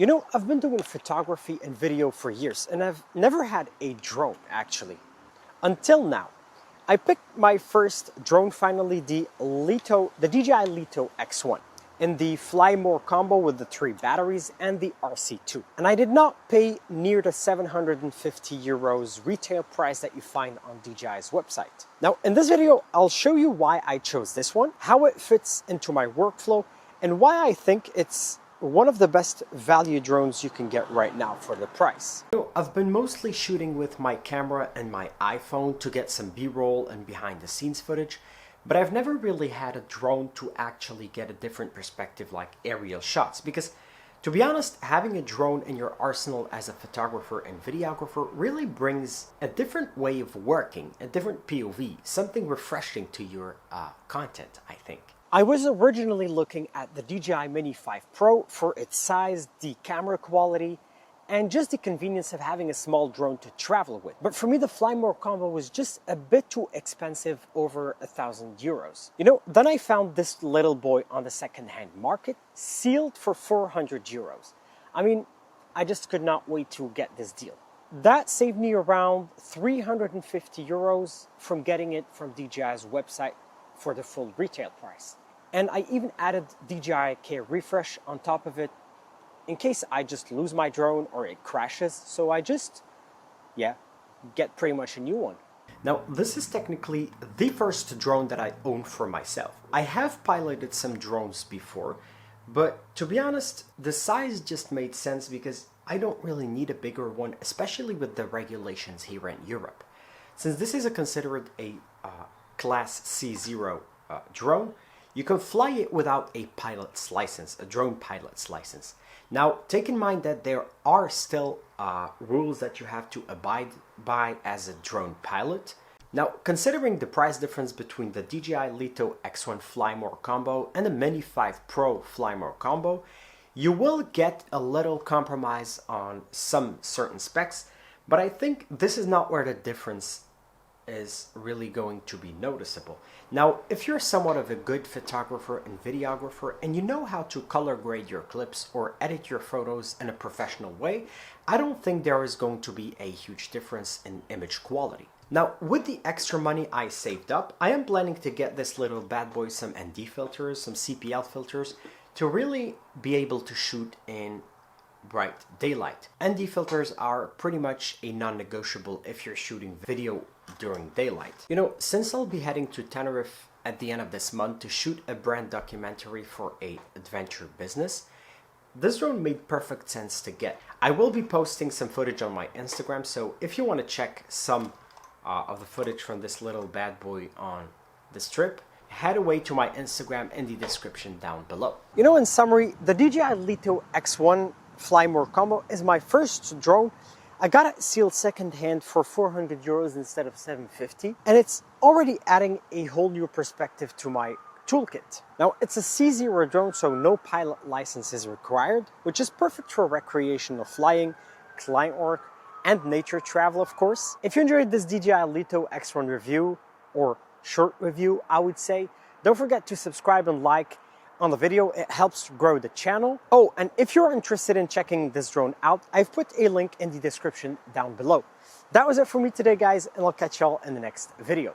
You know, I've been doing photography and video for years, and I've never had a drone actually. Until now. I picked my first drone finally, the DJI Lito X1, in the Fly More combo with the 3 batteries and the RC2. And I did not pay near the 750 euros retail price that you find on DJI's website. Now, in this video, I'll show you why I chose this one, how it fits into my workflow, and why I think it's one of the best value drones you can get right now for the price. I've been mostly shooting with my camera and my iPhone to get some B-roll and behind the scenes footage, but I've never really had a drone to actually get a different perspective like aerial shots, because to be honest, having a drone in your arsenal as a photographer and videographer really brings a different way of working, a different POV, something refreshing to your content, I think. I was originally looking at the DJI Mini 5 Pro for its size, the camera quality, and just the convenience of having a small drone to travel with. But for me, the Fly More combo was just a bit too expensive, over 1,000 euros. You know, then I found this little boy on the second-hand market, sealed for 400 euros. I mean, I just could not wait to get this deal. That saved me around 350 euros from getting it from DJI's website for the full retail price. And I even added DJI Care Refresh on top of it in case I just lose my drone or it crashes. So I just, get pretty much a new one. Now, this is technically the first drone that I own for myself. I have piloted some drones before, but to be honest, the size just made sense because I don't really need a bigger one, especially with the regulations here in Europe. Since this is considered a Class C0 drone, you can fly it without a pilot's license, a drone pilot's license. Now, take in mind that there are still rules that you have to abide by as a drone pilot. Now, considering the price difference between the DJI Lito X1 Fly More combo and the Mini 5 Pro Fly More combo, you will get a little compromise on some certain specs, but I think this is not where the difference is really going to be noticeable. Now, if you're somewhat of a good photographer and videographer and you know how to color grade your clips or edit your photos in a professional way, I don't think there is going to be a huge difference in image quality. Now, with the extra money I saved up, I am planning to get this little bad boy some ND filters, some CPL filters, to really be able to shoot in bright daylight. ND filters are pretty much a non-negotiable if you're shooting video during daylight. You know, since I'll be heading to Tenerife at the end of this month to shoot a brand documentary for a adventure business, this drone made perfect sense to get. I will be posting some footage on my Instagram, so if you want to check some of the footage from this little bad boy on this trip, head away to my Instagram in the description down below. You know, in summary, the DJI Lito X1 Fly More combo is my first drone. I got it sealed second-hand for 400 euros instead of 750, and it's already adding a whole new perspective to my toolkit. Now, it's a C0 drone, so no pilot license is required, which is perfect for recreational flying, client work, and nature travel, of course. If you enjoyed this DJI Lito X1 review, or short review, I would say, don't forget to subscribe and like on the video. It helps grow the channel. Oh, and if you're interested in checking this drone out, I've put a link in the description down below. That was it for me today, guys, and I'll catch y'all in the next video.